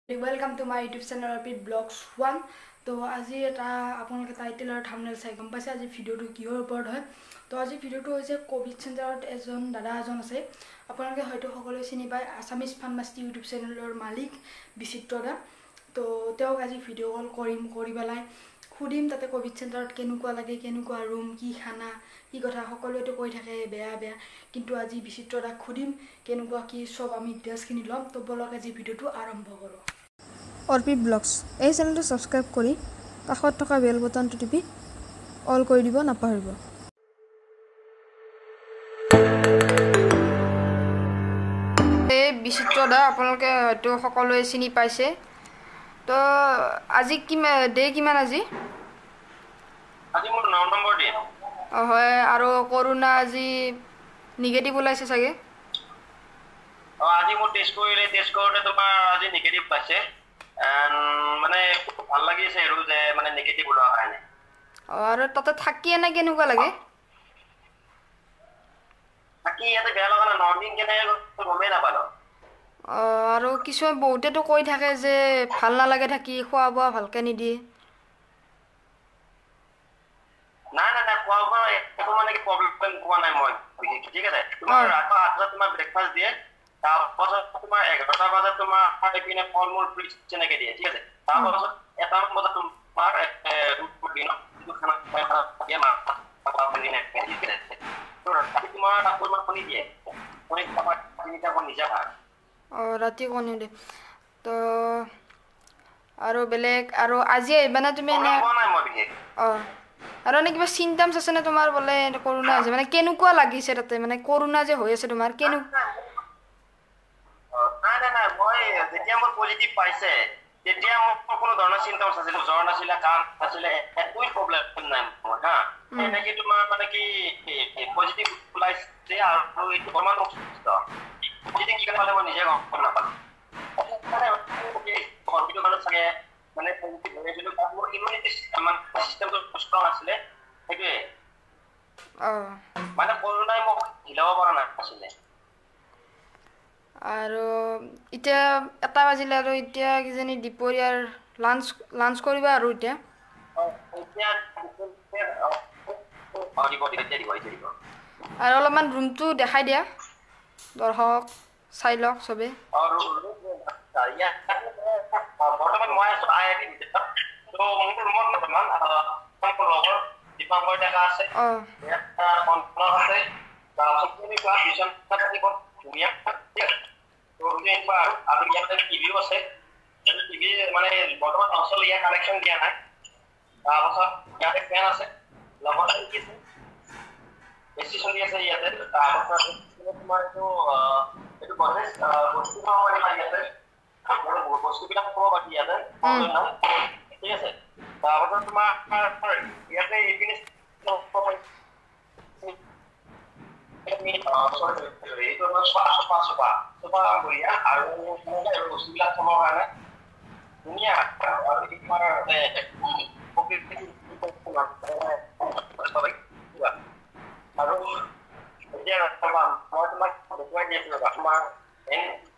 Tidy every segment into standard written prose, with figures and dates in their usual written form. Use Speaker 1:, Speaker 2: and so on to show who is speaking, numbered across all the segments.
Speaker 1: Welcome to my YouTube channel Repeat Blogs 1. তো আজি এটা আপোনালোকে টাইটেল আৰু থাম্বনেল চাই গম পাইছে আজি ভিডিওটো কিহৰ ওপৰত হয়। তো আজি ভিডিওটো হৈছে কোভিড চেণ্টাৰত এজন দাদা আছে আপোনালোকে হয়তো সকলোৱে চিনি পায় আসামিজ ফাৰ্মাচী ইউটিউব চেনেলৰ মালিক বিচিত্ৰ দা। তো তেওঁক আজি ভিডিও কল কৰি পেলাই সুধিম তাতে কোভিড চেণ্টাৰত কেনেকুৱা লাগে কেনেকুৱা ৰুম কি খানা কি কথা সকলোৱেতো কৈ থাকে বেয়া কিন্তু আজি বিচিত্ৰ দাক সুধিম কেনেকুৱা কি সব আমি ডিটেইলছখিনি ল'ম। তো বলক আজি ভিডিওটো আৰম্ভ কৰোঁ।
Speaker 2: অৰ্পিড ব্লগছ এই চেনেলটো সাবস্ক্ৰাইব কৰি কাষত থকা বেল বটনটো টিপি অল কৰি দিব নাপাহৰিব।
Speaker 1: এই বিচিত্ৰ দা আপোনালোকে হয়তো সকলোৱে চিনি পাইছে। তো আজি কিমান আজি
Speaker 3: মোৰ 9 নম্বৰ ডে
Speaker 1: হয় আৰু কৰোনা আজি নিগেটিভ ওলাইছে চাগে।
Speaker 3: আজি মোৰ টেষ্ট কৰোতে তোমাৰ আজি নিগেটিভ পাইছে মানে খুব ভাল লাগিছে আৰু যে মানে নিগেটিভ ওলোৱা কাৰণে।
Speaker 1: আৰু তাতে থাকি এনে কেনেকুৱা লাগে?
Speaker 3: থাকি ইয়াতে বেয়া লগা নাই 9 দিন কেনে গমেই নাপালো।
Speaker 1: আৰু কিছুমান বহুতেতো কৈ থাকে যে ভাল নালাগে থাকি খোৱা বোৱা ভালকে নিদিয়ে।
Speaker 3: নাই খোৱা বোৱা একো মানে কি প্ৰব্লেম পোৱা নাই মই ঠিক আছে। তোমাৰ ৰাতিপুৱা 8 বজাত তোমাৰ ব্ৰেকফাষ্ট দিয়ে তাৰপাছত তোমাৰ 11টা বজাত তোমাৰ এইপিনে ফল মূল ফ্ৰুটছ যেনেকে দিয়ে ঠিক আছে। তাৰপাছত 1টা বজাত তোমাৰ খানা দিয়ে তোমাৰ কণী দিয়ে কণী তিনিটা কণী নিজে খায়
Speaker 1: ৰাতি কণী দিয়ে। তো আৰু বেলেগ আৰু আজি মানে তুমি এনে
Speaker 3: নাই মই বিশেষ
Speaker 1: আৰু এনে কিবা চিমটমছ আছে নে তোমাৰ বোলে কৰোণা আছে মানে কেনেকুৱা লাগিছে তাতে মানে কৰোণা যে হৈ আছে তোমাৰ কেনেকুৱা?
Speaker 3: নাই মই যেতিয়া মোৰ পজিটিভ পাইছে তেতিয়া মোৰ কোনো ধৰণৰ চিন্তাও নাছিলে জ্বৰ নাছিলে কাহ নাছিলে একো প্ৰব্লেম নাই মোৰ হা এনেকে তোমাৰ মানে কি পজিটিভ ওলাইছে আৰু এইটো বৰ্তমান সুস্থ পজিটিভ কি কাৰণে মই নিজে গম নাপালো চাগে মানে পজিটিভ হৈছিলো মোৰ ইমিউনিটি চিষ্টেমটো ষ্ট্ৰং আছিলে সেইটোৱে মানে কৰোণাই মোক হিলাব পৰা নাছিলে।
Speaker 1: আৰু এতিয়া 1টা বাজিলে আৰু এতিয়া কিজানি দুপৰীয়াৰ লাঞ্চ কৰিবা আৰু এতিয়া আৰু অলপমান ৰুমটো দেখাই দিয়া দৰ্শক চাই লওক চবে।
Speaker 3: বৰ্তমান মই আছো আইআইটি ভিতৰত তো মোৰ ৰুমত বৰ্তমান লগৰ দীপাংকৰ ডেকা আছে কনক আছে তাৰপিছত তুমি ক্লাছ টিউচন ধুনীয়া আৰু ইয়াতে টিভিও আছে টিভি মানে বৰ্তমান নচলে ইয়াৰ কানেকশ্যন দিয়া নাই। তাৰপাছত ইয়াতে ফেন আছে লগতে কি আছে এচি চলি আছে ইয়াতে। তাৰপাছত তোমাৰ এইটো গণেশ বস্তু খাব পাৰি ইয়াতে বস্তুবিলাক খাব পাৰি ইয়াতে ঠিক আছে। তাৰপাছত তোমাৰ ইয়াতে এইপিনে আৰু বস্তুবিলাক খাবৰ কাৰণে ধুনীয়া আৰু তোমাৰ আৰু এতিয়া মই তোমাক দেখুৱাই দি আছো ৰবা তোমাৰ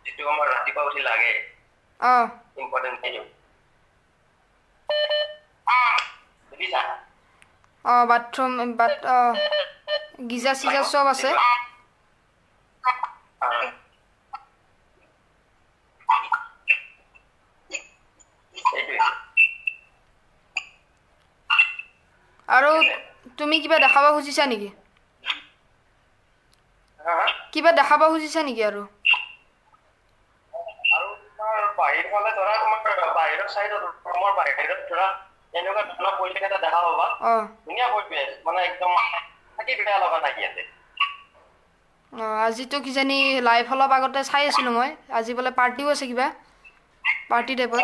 Speaker 3: যিটো আমাৰ ৰাতিপুৱা উঠি লাগে ইম্পৰ্টেণ্ট মেনু বুজিছা
Speaker 1: বাথৰুম গিজাৰ চিজাৰ চব আছে। আৰু তুমি কিবা দেখাব খুজিছা নেকি? কিবা দেখাব খুজিছা নেকি? আৰু
Speaker 3: তোমাৰ বাহিৰ ফালে ধৰা তোমাৰ বাহিৰৰ চাইডত ৰুমৰ বাহিৰত ধৰা এনেকুৱা ধৰণৰ পৰিৱেশ এটা দেখা পাবা ধুনীয়া পৰিৱেশ মানে একদম থাকি বেয়া লগা নাই ইয়াতে।
Speaker 1: আজিতো কিজানি লাইভ অলপ আগতে চাই আছিলো মই আজি বোলে পাৰ্টিও আছে কিবা পাৰ্টি টাইপৰ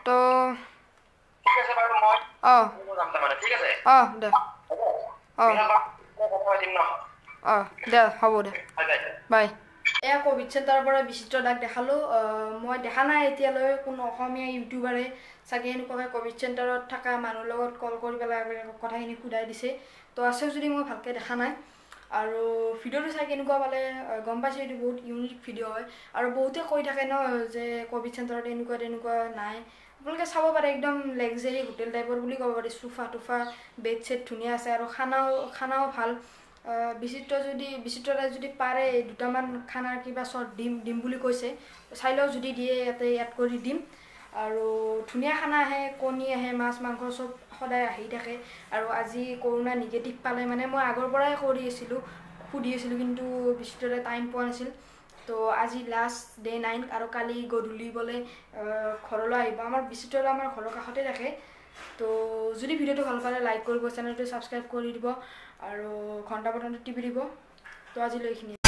Speaker 1: তো
Speaker 3: ঠিক আছে বাৰু মই যাম তাৰমানে ঠিক আছে
Speaker 1: দে দে হ'ব দে বাই। এয়া কোভিড চেণ্টাৰৰ পৰা বিচিত্ৰ দাক দেখালোঁ। মই দেখা নাই এতিয়ালৈ কোনো অসমীয়া ইউটিউবাৰে চাগে এনেকুৱাকৈ কোভিড চেণ্টাৰত থকা মানুহৰ লগত কল কৰি পেলাই কথাখিনি সোধাই দিছে। তো আছে যদি মই ভালকৈ দেখা নাই। আৰু ভিডিঅ'টো চাই কেনেকুৱা পালে গম পাইছোঁ এইটো বহুত ইউনিক ভিডিঅ' হয় আৰু বহুতে কৈ থাকে ন যে ক'ভিড চেণ্টাৰত তেনেকুৱা নাই আপোনালোকে চাব পাৰে একদম লাক্সাৰী হোটেল টাইপৰ বুলি ক'ব পাৰি সোফা টোফা বেড চেট ধুনীয়া আছে আৰু খানাও ভাল বিচিত্ৰতাই যদি পাৰে দুটামান খানাৰ কিবা শ্বৰ্ট দিম বুলি কৈছে চাই লওক যদি দিয়ে ইয়াতে এড কৰি দিম আৰু ধুনীয়া খানা আহে কণী আহে মাছ মাংস চব সদায় আহি থাকে আৰু আজি কৰোণা নিগেটিভ পালে মানে মই আগৰ পৰাই সুধি আছিলোঁ কিন্তু বিচিত্ৰতাই টাইম পোৱা নাছিল তো আজি লাষ্ট ডে 9 আৰু কালি গধূলি বোলে ঘৰলৈ আহিব আমাৰ বিচিত্ৰতা আমাৰ ঘৰৰ কাষতে থাকে তো যদি ভিডিঅ'টো ভাল পালে লাইক কৰিব চেনেলটো ছাবস্ক্ৰাইব কৰি দিব আৰু ঘণ্টা বটনটো টিপি দিব তো আজিলৈ এইখিনি